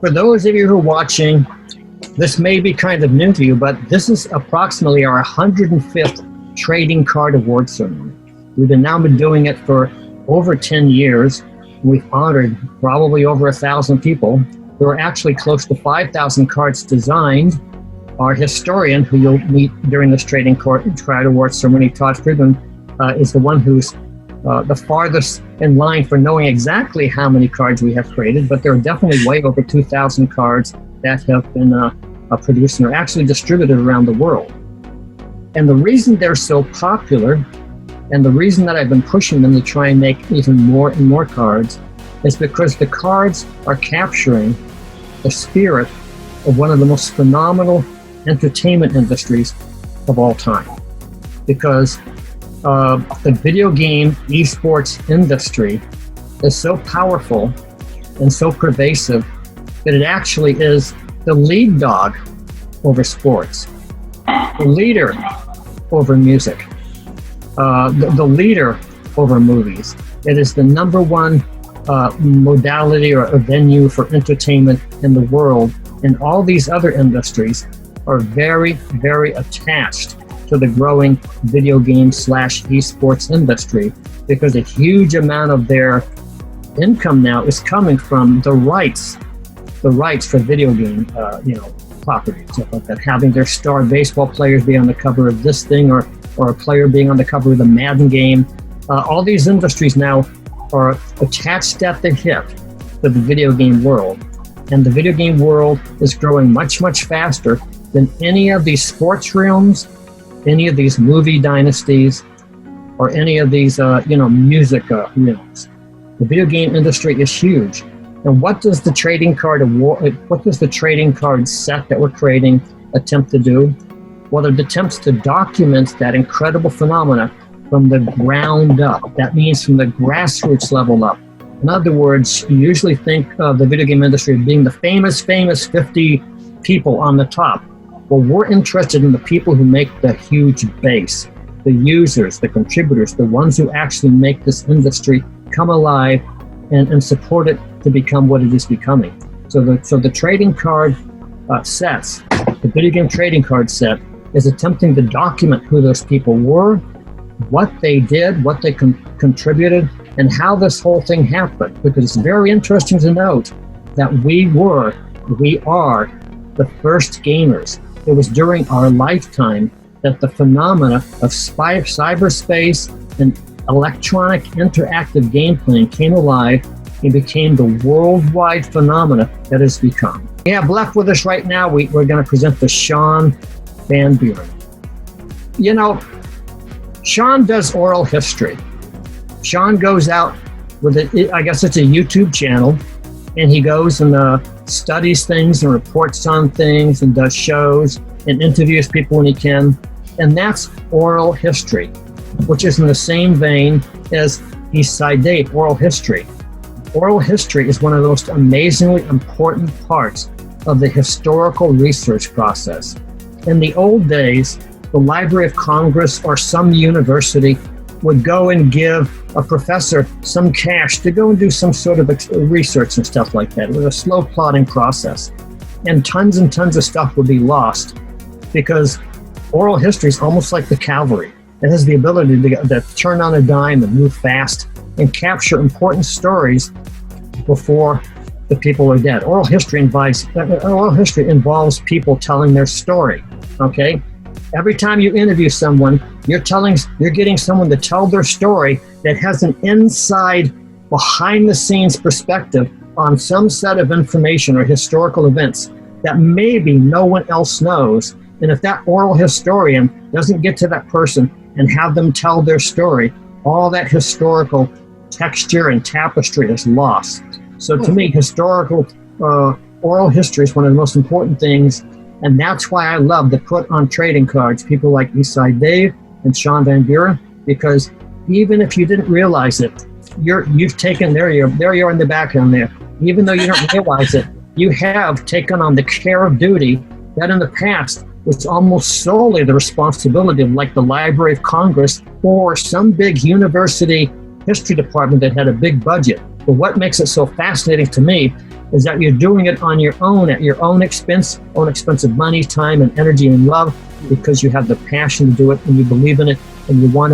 For those of you who are watching, this may be kind of new to you, but this is approximately our 105th trading card award ceremony. We've now been doing it for over 10 years. We've honored probably over 1,000 people. There are actually close to 5,000 cards designed. Our historian, who you'll meet during this trading card award ceremony, Todd Friedman, is the one who's the farthest in line for knowing exactly how many cards we have created, but there are definitely way over 2,000 cards that have been produced and are actually distributed around the world. And the reason they're so popular, and the reason that I've been pushing them to try and make even more and more cards, is because the cards are capturing the spirit of one of the most phenomenal entertainment industries of all time. Because the video game esports industry is so powerful and so pervasive that it actually is the lead dog over sports, the leader over music, the leader over movies. It is the number one modality or a venue for entertainment in the world, and all these other industries are very, very attached to the growing video game / esports industry, because a huge amount of their income now is coming from the rights for video game properties, stuff like that, having their star baseball players be on the cover of this thing, or a player being on the cover of the Madden game. All these industries now are attached at the hip to the video game world, and the video game world is growing much, much faster than any of these sports realms, any of these movie dynasties, or any of these music realms. The video game industry is huge. And what does the trading card set that we're creating attempt to do? Well, it attempts to document that incredible phenomena from the ground up. That means from the grassroots level up. In other words, you usually think of the video game industry as being the famous 50 people on the top. Well, we're interested in the people who make the huge base, the users, the contributors, the ones who actually make this industry come alive and support it to become what it is becoming. So the trading card sets, the video game trading card set, is attempting to document who those people were, what they did, what they contributed, and how this whole thing happened. Because it's very interesting to note that we are the first gamers. It was during our lifetime that the phenomena of cyberspace and electronic interactive gameplay came alive and became the worldwide phenomena that has become. We have left with us right now, we're going to present the Sean Van Buren. You know, Sean does oral history. Sean goes out with I guess it's a YouTube channel, and he goes and studies things and reports on things and does shows and interviews people when he can. And that's oral history, which is in the same vein as East Side Dave, oral history. Oral history is one of the most amazingly important parts of the historical research process. In the old days, the Library of Congress or some university would go and give a professor some cash to go and do some sort of research and stuff like that. It was a slow plodding process. And tons of stuff would be lost, because oral history is almost like the cavalry. It has the ability to turn on a dime and move fast and capture important stories before the people are dead. Oral history involves people telling their story, okay? Every time you interview someone, you're getting someone to tell their story that has an inside, behind-the-scenes perspective on some set of information or historical events that maybe no one else knows. And if that oral historian doesn't get to that person and have them tell their story, all that historical texture and tapestry is lost. So to me, historical oral history is one of the most important things. And that's why I love to put on trading cards people like Eastside Dave and Sean Van Buren, because even if you didn't realize it, you've taken, there you are in the background there. Even though you don't realize it, you have taken on the care of duty that in the past was almost solely the responsibility of like the Library of Congress or some big university history department that had a big budget. But what makes it so fascinating to me is that you're doing it on your own, at your own expense of money, time, and energy and love, because you have the passion to do it and you believe in it, and you want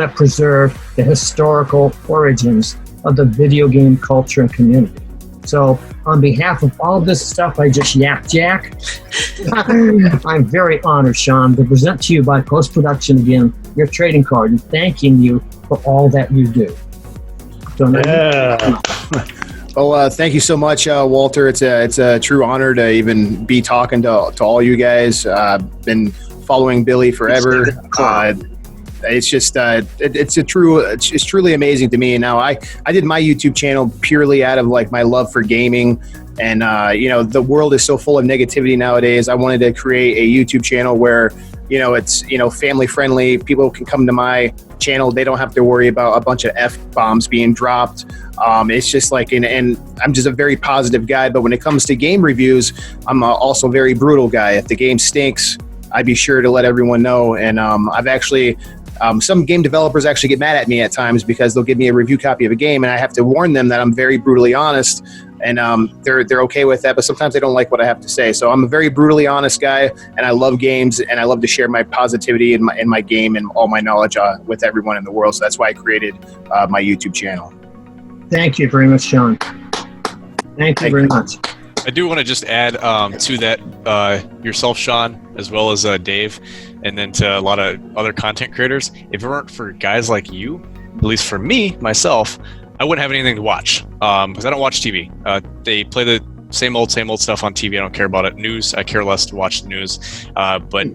to preserve the historical origins of the video game culture and community. So on behalf of all this stuff I just yapped, Jack, I'm very honored, Sean, to present to you by post-production again your trading card and thanking you for all that you do. So Well, thank you so much, Walter. It's a true honor to even be talking to all you guys. Been following Billy forever. It's just it's truly amazing to me. Now I did my YouTube channel purely out of like my love for gaming, and the world is so full of negativity nowadays. I wanted to create a YouTube channel where it's family friendly. People can come to my channel. They don't have to worry about a bunch of F-bombs being dropped. It's just like, and I'm just a very positive guy. But when it comes to game reviews, I'm also a very brutal guy. If the game stinks, I'd be sure to let everyone know. And I've actually, some game developers actually get mad at me at times because they'll give me a review copy of a game, and I have to warn them that I'm very brutally honest. And they're okay with that, but sometimes they don't like what I have to say. So I'm a very brutally honest guy, and I love games, and I love to share my positivity in my game and all my knowledge with everyone in the world. So that's why I created my YouTube channel. Thank you very much, Sean. Thank you very much. I do want to just add to that yourself, Sean, as well as Dave, and then to a lot of other content creators. If it weren't for guys like you, at least for me, myself, I wouldn't have anything to watch because I don't watch TV. They play the same old stuff on TV. I don't care about it. News, I care less to watch the news. But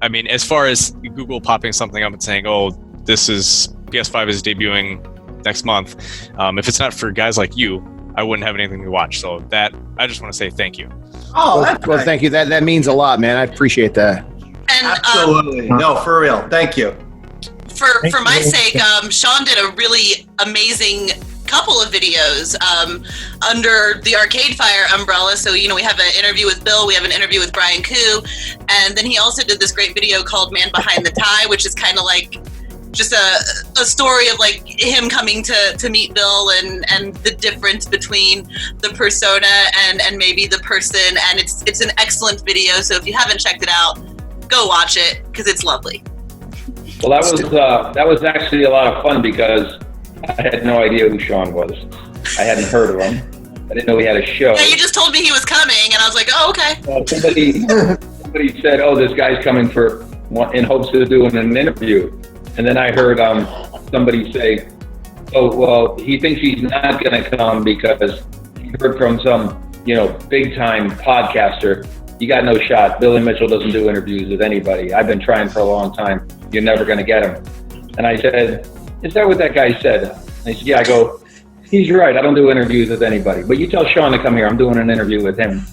I mean, as far as Google popping something up and saying, "Oh, this is PS5 is debuting next month," if it's not for guys like you, I wouldn't have anything to watch. So that I just want to say thank you. Oh, well, thank you. That means a lot, man. I appreciate that. And absolutely, no, for real. Thank you. For my sake, Sean did a really amazing couple of videos under the Arcade Fire umbrella. So, we have an interview with Bill, we have an interview with Brian Koo, and then he also did this great video called Man Behind the Tie, which is kind of like just a story of like him coming to meet Bill and the difference between the persona and maybe the person. And it's an excellent video. So if you haven't checked it out, go watch it because it's lovely. Well, that was actually a lot of fun because I had no idea who Sean was. I hadn't heard of him. I didn't know he had a show. Yeah, you just told me he was coming, and I was like, oh, okay. Somebody said, "Oh, this guy's coming in hopes of doing an interview," and then I heard somebody say, "Oh, well, he thinks he's not going to come because he heard from some big time podcaster. You got no shot. Billy Mitchell doesn't do interviews with anybody. I've been trying for a long time. You're never going to get him." And I said, "Is that what that guy said?" And he said, "Yeah." I go, "He's right. I don't do interviews with anybody. But you tell Sean to come here. I'm doing an interview with him."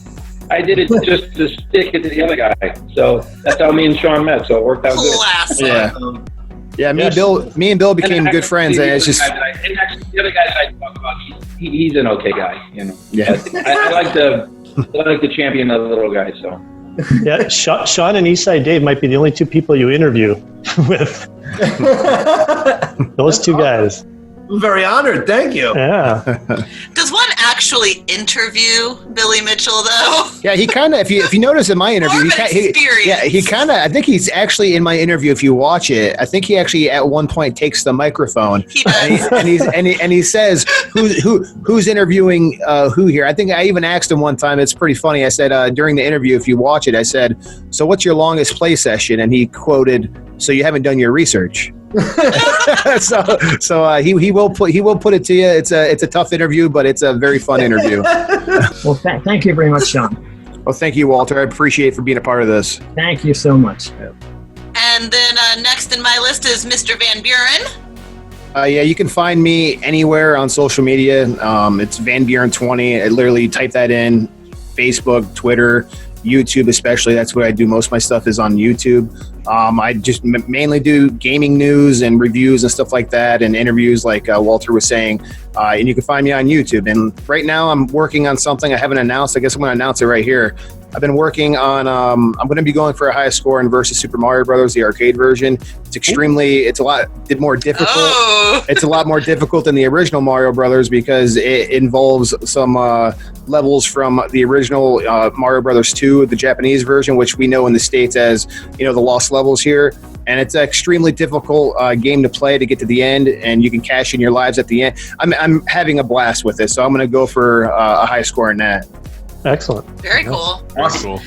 I did it just to stick it to the other guy. So that's how me and Sean met. So it worked out good. Yeah. Me and Bill became good friends. And it's just the other guys I talk about, he's an okay guy. Yeah. I like to champion the little guy. So. Yeah, Sean and Eastside Dave might be the only two people you interview with. Those two guys. I'm very honored. Thank you. Yeah. Does one actually interview Billy Mitchell though? Yeah, he kind of. If you notice in my interview, he kind of. I think he's actually in my interview. If you watch it, I think he actually at one point takes the microphone. He does. and he says who's interviewing who here. I think I even asked him one time. It's pretty funny. I said during the interview, if you watch it, I said, "So what's your longest play session?" And he quoted, "So you haven't done your research." so he will put it to you. It's a tough interview, but it's a very fun interview. Well, thank you very much, Sean. Well, thank you, Walter. I appreciate for being a part of this. Thank you so much. And then next in my list is Mr. Van Buren. Yeah, you can find me anywhere on social media. It's Van Buren 20. I literally type that in. Facebook, Twitter, YouTube especially. That's where I do most of my stuff is on YouTube. I just mainly do gaming news and reviews and stuff like that, and interviews like Walter was saying. and you can find me on YouTube. And right now I'm working on something I haven't announced. I guess I'm going to announce it right here. I've been working on, I'm going to be going for a high score in versus Super Mario Brothers, the arcade version. It's a lot more difficult. Oh. It's a lot more difficult than the original Mario Brothers because it involves some levels from the original Mario Brothers 2, the Japanese version, which we know in the States as, the lost levels here. And it's an extremely difficult game to play to get to the end, and you can cash in your lives at the end. I'm having a blast with this, so I'm going to go for a high score in that. Excellent. Very cool. Very cool.